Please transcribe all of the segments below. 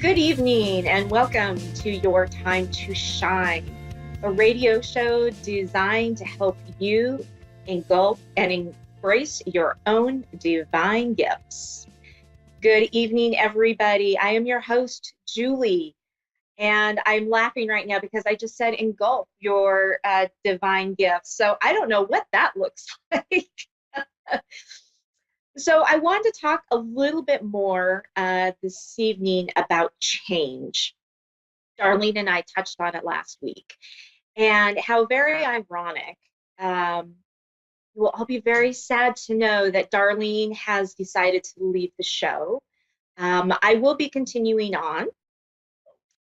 Good evening and welcome to Your Time to Shine, a radio show designed to help you engulf and embrace your own divine gifts. Good evening, everybody. I am your host, Julie, and I'm laughing right now because I just said engulf your divine gifts. So I don't know what that looks like. So I wanted to talk a little bit more this evening about change. Darlene and I touched on it last week, and how very ironic. Um, you will all be very sad to know that Darlene has decided to leave the show. I will be continuing on,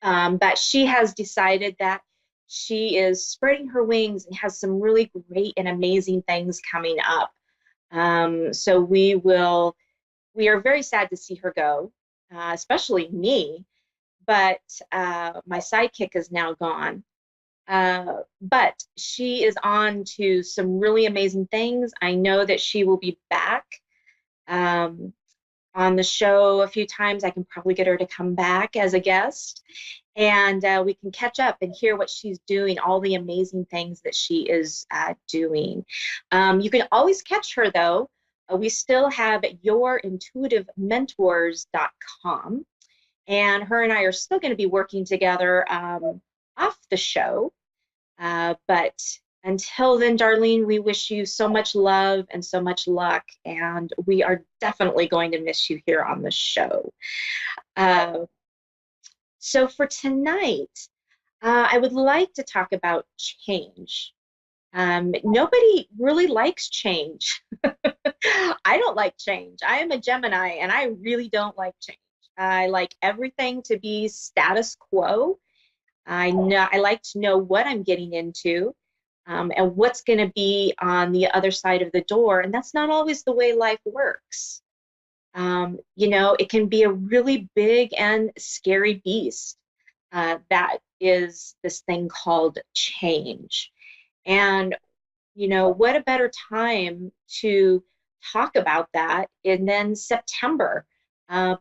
but she has decided that she is spreading her wings and has some really great and amazing things coming up. So we are very sad to see her go, especially me, but my sidekick is now gone. But she is on to some really amazing things. I know that she will be back um, on the show a few times. I can probably get her to come back as a guest, and we can catch up and hear what she's doing, all the amazing things that she is doing. You can always catch her, though. We still have yourintuitivementors.com, and her and I are still going to be working together off the show. But until then, Darlene, we wish you so much love and so much luck, and we are definitely going to miss you here on the show. Uh, so for tonight, I would like to talk about change. Nobody really likes change. I don't like change. I am a Gemini and I really don't like change. I like everything to be status quo. I like to know what I'm getting into, and what's going to be on the other side of the door. And that's not always the way life works. It can be a really big and scary beast. That is this thing called change. And, what a better time to talk about that in then September,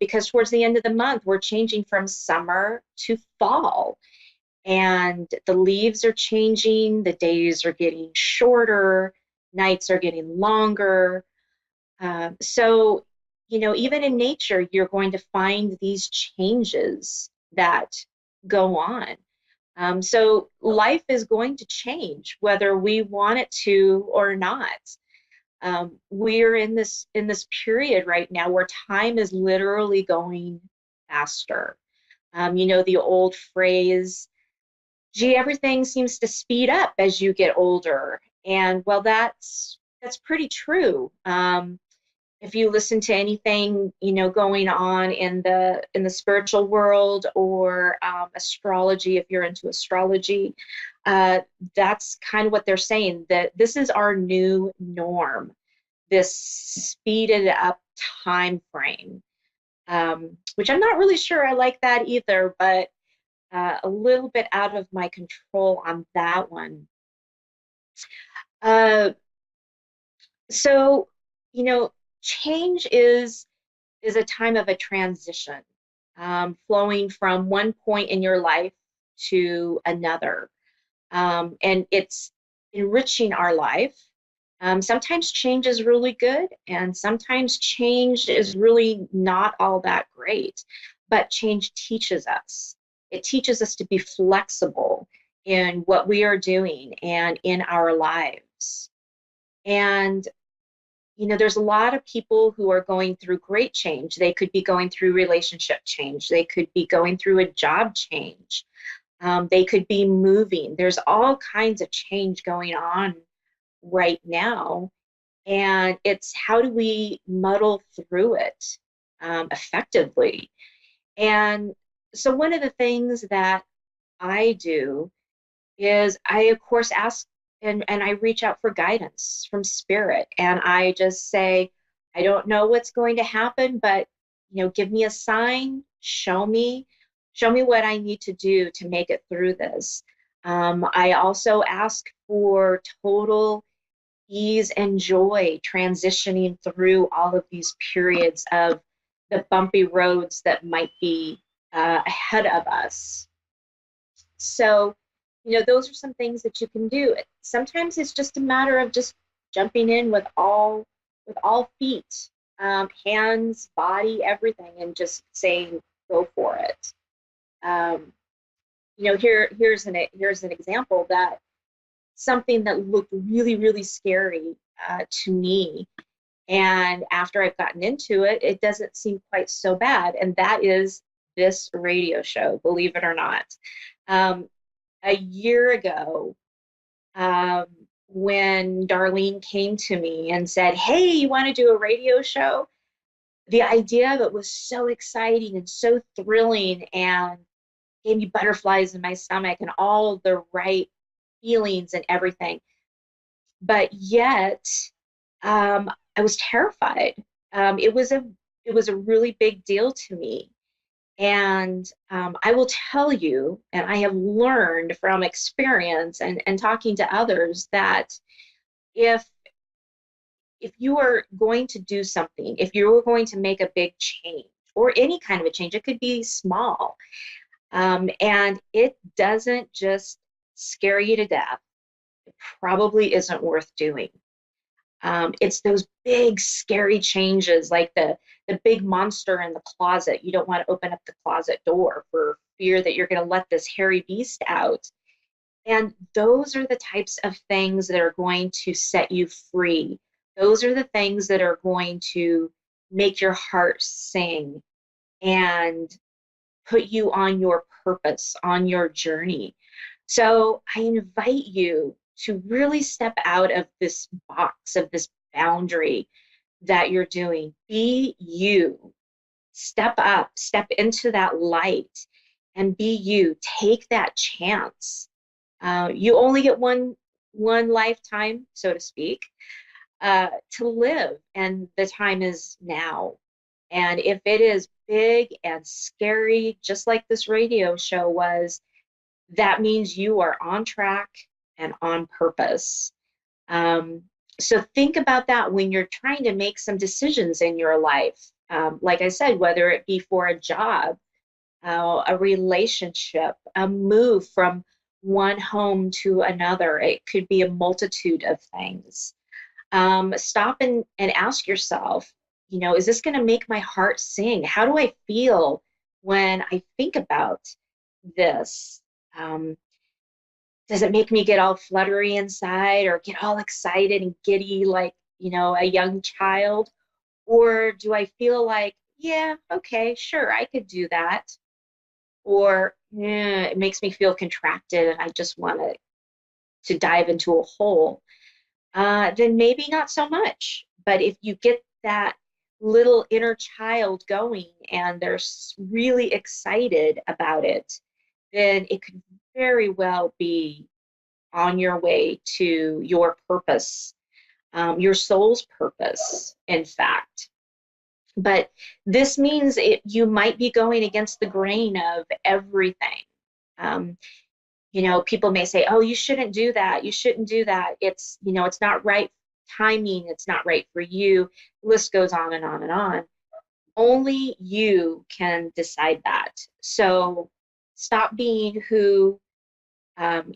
because towards the end of the month, we're changing from summer to fall, and the leaves are changing, the days are getting shorter, nights are getting longer. So, even in nature, you're going to find these changes that go on. So life is going to change whether we want it to or not. We're in this period right now where time is literally going faster. The old phrase, gee, everything seems to speed up as you get older. And well, that's pretty true. If you listen to anything going on in the spiritual world, or astrology, if you're into astrology, uh, that's kind of what they're saying, that this is our new norm, this speeded up time frame, which I'm not really sure I like that either, but a little bit out of my control on that one. Uh, so, you know, change is a time of a transition, flowing from one point in your life to another, and it's enriching our life. Sometimes change is really good, and sometimes change is really not all that great. But change teaches us. It teaches us to be flexible in what we are doing and in our lives. And there's a lot of people who are going through great change. They could be going through relationship change. They could be going through a job change. They could be moving. There's all kinds of change going on right now. And it's how do we muddle through it effectively? And so, one of the things that I do is I, of course, ask and I reach out for guidance from spirit. And I just say, I don't know what's going to happen, but, give me a sign, show me what I need to do to make it through this. I also ask for total ease and joy transitioning through all of these periods of the bumpy roads that might be ahead of us. So, those are some things that you can do. Sometimes it's just a matter of just jumping in with all feet, hands, body, everything, and just saying, "Go for it." Um, here's an example that something that looked really, really scary to me. And after I've gotten into it, it doesn't seem quite so bad. And that is this radio show, believe it or not. Um, a year ago, um, when Darlene came to me and said, "Hey, you want to do a radio show?" The idea of it was so exciting and so thrilling and gave me butterflies in my stomach and all the right feelings and everything. But yet, I was terrified. Um, it was a it was a really big deal to me. And I will tell you, and I have learned from experience and talking to others that if if you are going to do something, if you are going to make a big change or any kind of a change, it could be small, and it doesn't just scare you to death, it probably isn't worth doing. It's those big, scary changes, like the big monster in the closet. You don't want to open up the closet door for fear that you're going to let this hairy beast out. And those are the types of things that are going to set you free. Those are the things that are going to make your heart sing and put you on your purpose, on your journey. So I invite you to really step out of this box, of this boundary that you're doing. Be you. Step up, step into that light and be you. Take that chance. You only get one lifetime, so to speak, to live, and the time is now. And if it is big and scary, just like this radio show was, that means you are on track and on purpose. Um, so think about that when you're trying to make some decisions in your life. Like I said, whether it be for a job, a relationship, a move from one home to another, it could be a multitude of things. Stop and ask yourself, is this going to make my heart sing? How do I feel when I think about this? Um, does it make me get all fluttery inside or get all excited and giddy like, a young child? Or do I feel like, yeah, okay, sure, I could do that? Or it makes me feel contracted and I just want to dive into a hole? Then maybe not so much. But if you get that little inner child going and they're really excited about it, then it could very well be on your way to your purpose, your soul's purpose, in fact. But this means you might be going against the grain of everything. Um, People may say, "Oh, you shouldn't do that. You shouldn't do that. It's not right timing. It's not right for you." The list goes on and on and on. Only you can decide that. So stop being who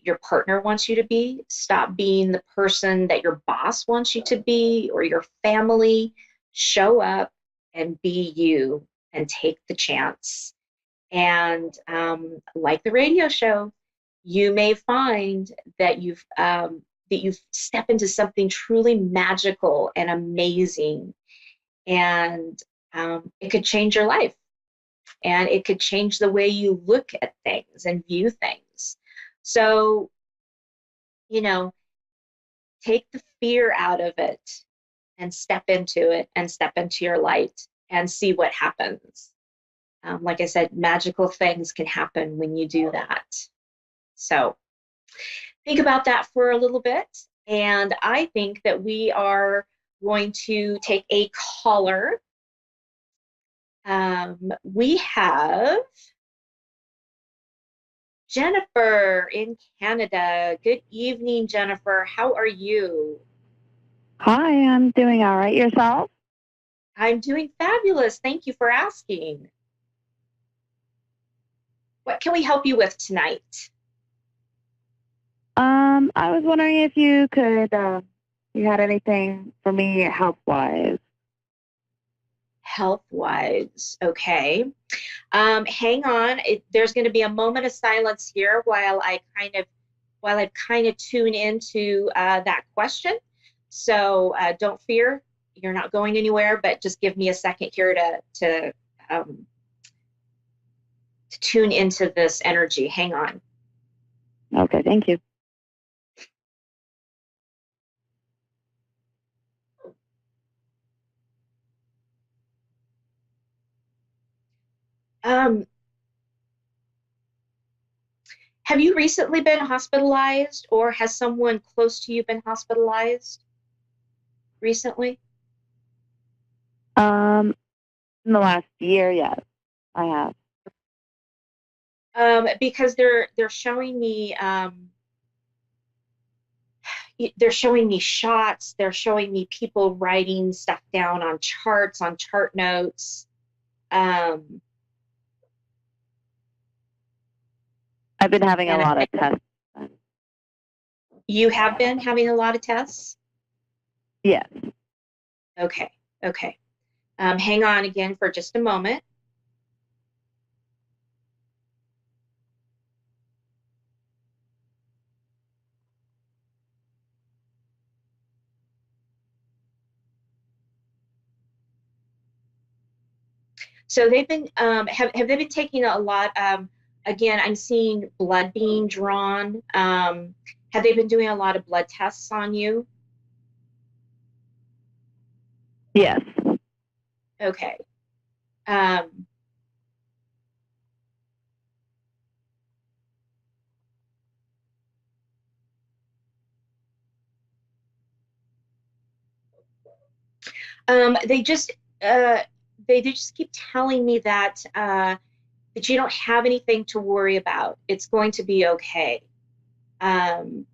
your partner wants you to be. Stop being the person that your boss wants you to be or your family. Show up and be you and take the chance. And like the radio show, you may find that you've stepped into something truly magical and amazing, and it could change your life, and it could change the way you look at things and view things. So, you know, take the fear out of it and step into it and step into your light and see what happens. Like I said, magical things can happen when you do that. So think about that for a little bit. And I think that we are going to take a caller. We have Jennifer in Canada. Good evening, Jennifer. How are you? Hi, I'm doing all right. Yourself? I'm doing fabulous. Thank you for asking. What can we help you with tonight? I was wondering if you had anything for me health wise. Health wise, okay. Hang on. There's going to be a moment of silence here while I kind of tune into that question. So don't fear, you're not going anywhere, but just give me a second here um, to tune into this energy. Hang on. Okay, thank you. Um, have you recently been hospitalized, or has someone close to you been hospitalized recently? Um, in the last year, yes, I have. Because they're showing me they're showing me shots, they're showing me people writing stuff down on charts, on chart notes. Um, I've been having a and lot of tests. you have been having a lot of tests? Yes. Okay, okay. Hang on again for just a moment. So they've been have they been taking a lot? Again, I'm seeing blood being drawn. Have they been doing a lot of blood tests on you? Yes. Okay. Um, they just uh, they just keep telling me that you don't have anything to worry about. It's going to be okay. Um,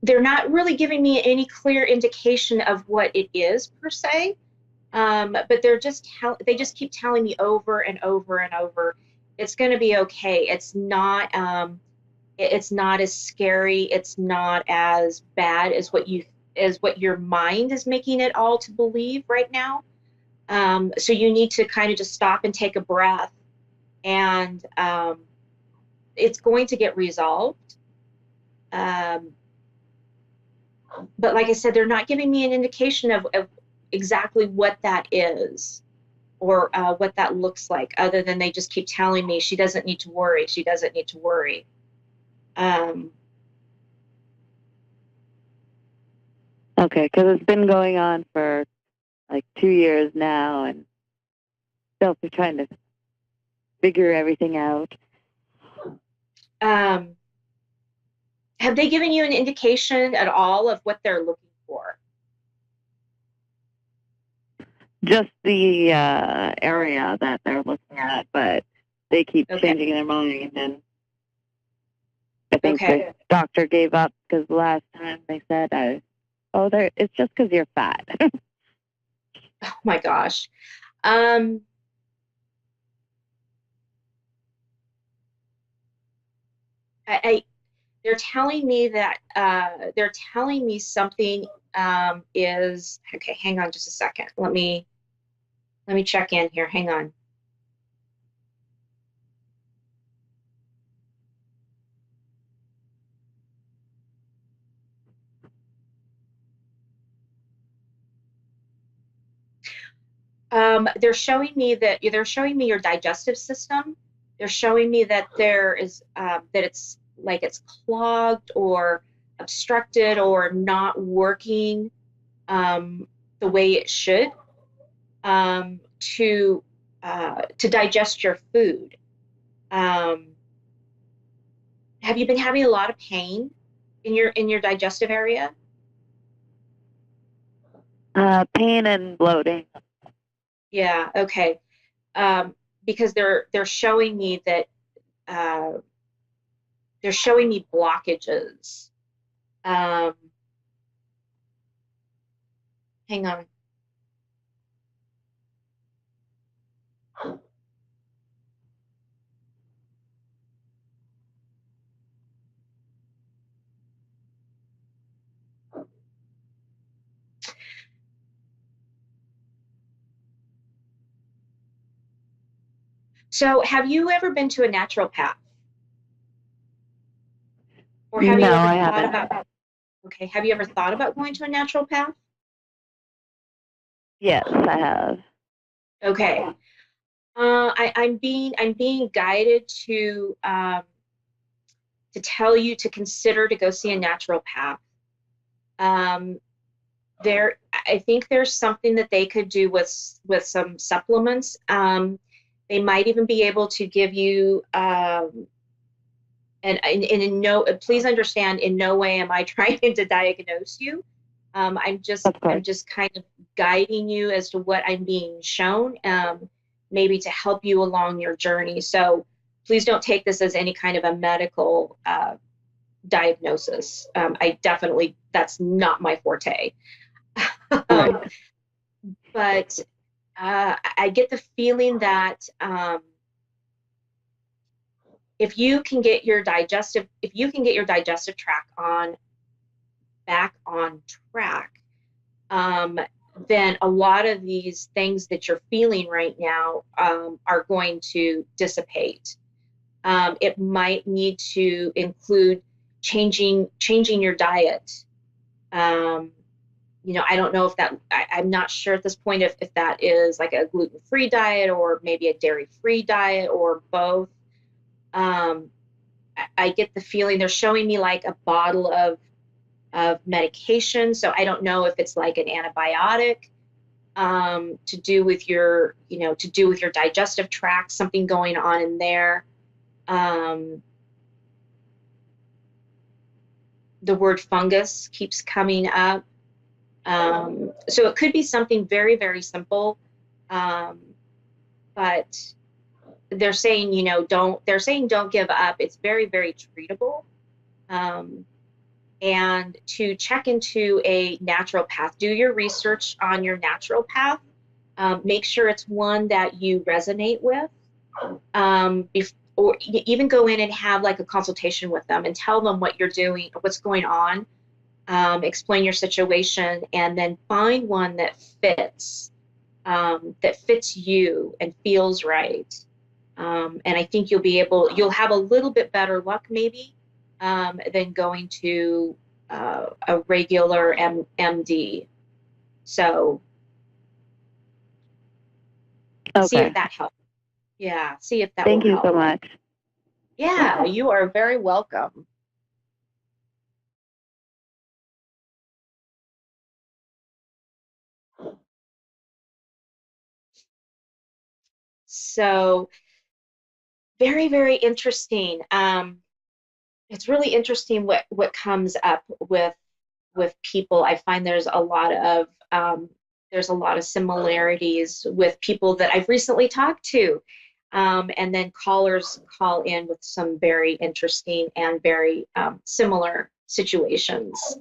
they're not really giving me any clear indication of what it is per se, but they just keep telling me over and over and over, it's going to be okay. It's not as scary. It's not as bad as what your mind is making it all to believe right now. So you need to kind of just stop and take a breath, and it's going to get resolved. Um, but like I said, they're not giving me an indication of exactly what that is or what that looks like, other than they just keep telling me she doesn't need to worry. She doesn't need to worry. Um, Okay, because it's been going on for like 2 years now, and still trying to figure everything out. um, have they given you an indication at all of what they're looking for? Just the area that they're looking at, but they keep Okay. changing their mind, and I think Okay. the doctor gave up because last time they said, "Oh, it's just because you're fat." Oh my gosh. Um, I they're telling me that they're telling me something is okay. Hang on just a second. Let me check in here. Hang on. They're showing me your digestive system. They're showing me that that it's clogged or obstructed or not working the way it should to digest your food. Um, have you been having a lot of pain in your digestive area? Pain and bloating. Yeah. Okay. because they're showing me that uh, they're showing me blockages. Um, hang on. So, have you ever been to a naturopath, or have you No, ever I thought haven't. about? Okay, have you ever thought about going to a naturopath? Yes, I have. Okay, I'm being guided to tell you to consider to go see a naturopath. Um, there, I think there's something that they could do with some supplements. They might even be able to give you and in no, please understand, in no way am I trying to diagnose you. Of I'm course. just kind of guiding you as to what I'm being shown, maybe to help you along your journey. So please don't take this as any kind of a medical diagnosis. I definitely, that's not my forte. Right. um, but I get the feeling that if you can get your digestive tract on back on track, um, then a lot of these things that you're feeling right now are going to dissipate. It might need to include changing your diet. Um, I don't know if I'm not sure at this point if that is like a gluten-free diet or maybe a dairy-free diet or both. Um, I get the feeling they're showing me like a bottle of medication. So I don't know if it's like an antibiotic to do with your digestive tract, something going on in there. Um, the word fungus keeps coming up. So it could be something very, very simple. Um, but they're saying don't give up. It's very, very treatable. Um, and to check into a naturopath, do your research on your naturopath. Make sure it's one that you resonate with. Or even go in and have like a consultation with them and tell them what you're doing, what's going on, explain your situation, and then find one that fits you and feels right. And I think you'll have a little bit better luck maybe than going to a regular MD. So see if Okay. that helps. Yeah, see if that will Thank you so help. much. Yeah, you are very welcome. So very, very interesting. It's really interesting what comes up with people. I find there's a lot of similarities with people that I've recently talked to. And then callers call in with some very interesting and very similar situations.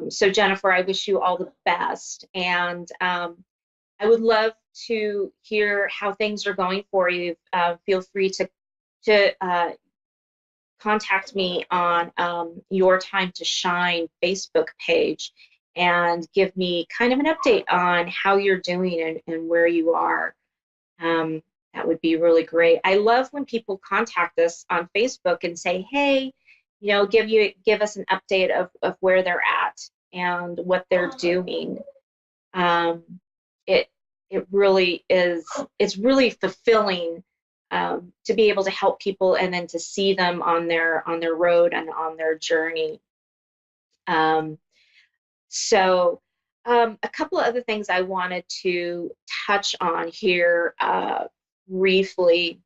So Jennifer, I wish you all the best, and I would love to hear how things are going for you. Feel free to contact me on Your Time to Shine Facebook page and give me kind of an update on how you're doing and where you are. Um, that would be really great. I love when people contact us on Facebook and say, hey, give us an update of where they're at and what they're doing. Um, it it really is it's really fulfilling to be able to help people and then to see them on their road and on their journey. Um, so a couple of other things I wanted to touch on here briefly.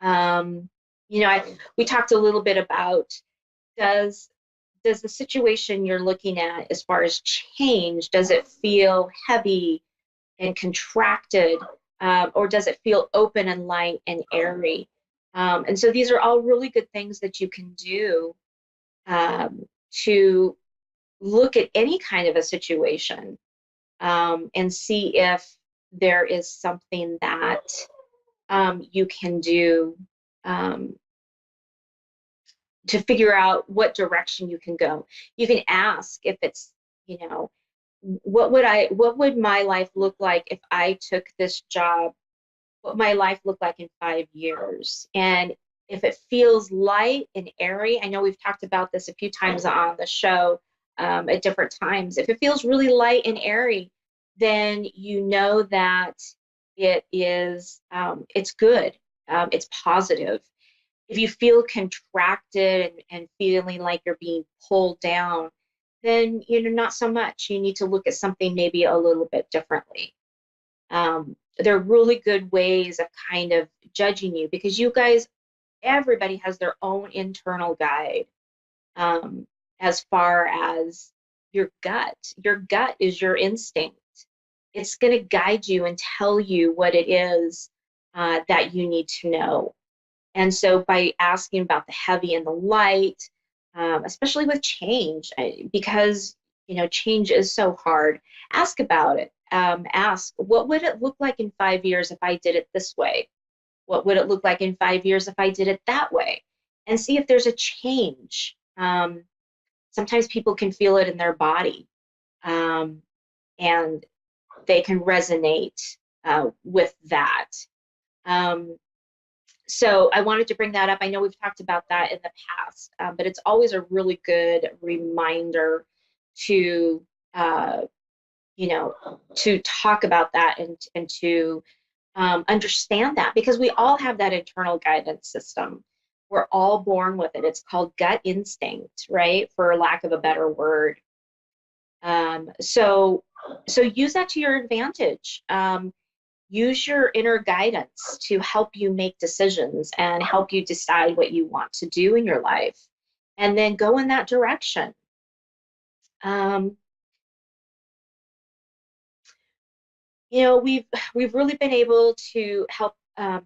Um, we talked a little bit about does does the situation you're looking at as far as change, does it feel heavy and contracted? or does it feel open and light and airy? And so these are all really good things that you can do to look at any kind of a situation and see if there is something that you can do um, to figure out what direction you can go. You can ask if it's, you know, what would my life look like if I took this job? What my life look like in 5 years? And if it feels light and airy, I know we've talked about this a few times on the show at different times. If it feels really light and airy, then you know that it's good, it's positive. If you feel contracted and feeling like you're being pulled down, then not so much. You need to look at something maybe a little bit differently. They're really good ways of kind of judging you, because you guys, everybody has their own internal guide as far as your gut. Your gut is your instinct. It's going to guide you and tell you what it is that you need to know. And so by asking about the heavy and the light, especially with change, because change is so hard, ask about it. Ask, what would it look like in 5 years if I did it this way? What would it look like in 5 years if I did it that way? And see if there's a change. Sometimes people can feel it in their body, and they can resonate with that. So I wanted to bring that up. I know we've talked about that in the past, but it's always a really good reminder to, to talk about that and to understand that, because we all have that internal guidance system. We're all born with it. It's called gut instinct, right? For lack of a better word. So use that to your advantage. Use your inner guidance to help you make decisions and help you decide what you want to do in your life, and then go in that direction. We've really been able to help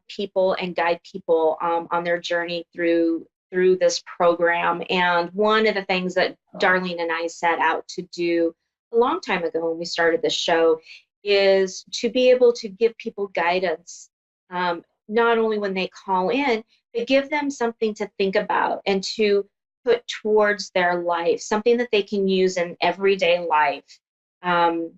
people and guide people on their journey through this program. And one of the things that Darlene and I set out to do a long time ago when we started this show is to be able to give people guidance, not only when they call in, but give them something to think about and to put towards their life, something that they can use in everyday life, and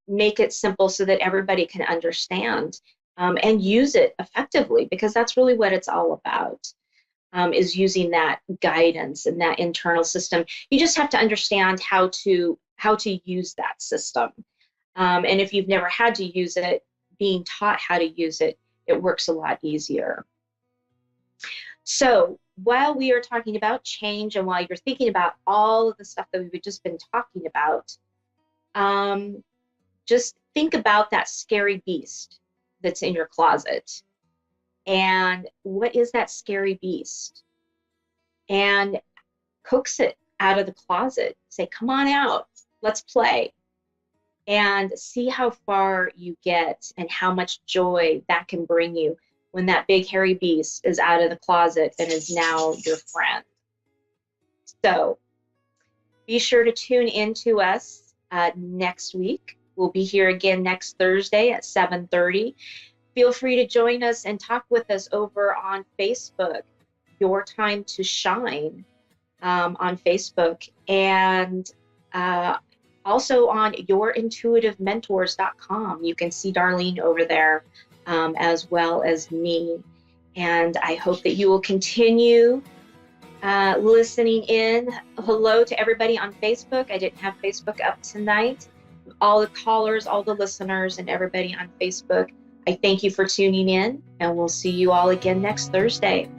make it simple so that everybody can understand and use it effectively, because that's really what it's all about, is using that guidance and that internal system. You just have to understand how to use that system. And if you've never had to use it, being taught how to use it, it works a lot easier. So while we are talking about change and while you're thinking about all of the stuff that we've just been talking about, just think about that scary beast that's in your closet. And what is that scary beast? And coax it out of the closet. Say, come on out, let's play. And see how far you get and how much joy that can bring you when that big hairy beast is out of the closet and is now your friend. So be sure to tune in to us next week. We'll be here again next Thursday at 7:30. Feel free to join us and talk with us over on Facebook, Your Time to Shine, on Facebook, and also on yourintuitivementors.com. You can see Darlene over there, as well as me. And I hope that you will continue listening in. Hello to everybody on Facebook. I didn't have Facebook up tonight. All the callers, all the listeners, and everybody on Facebook, I thank you for tuning in, and we'll see you all again next Thursday.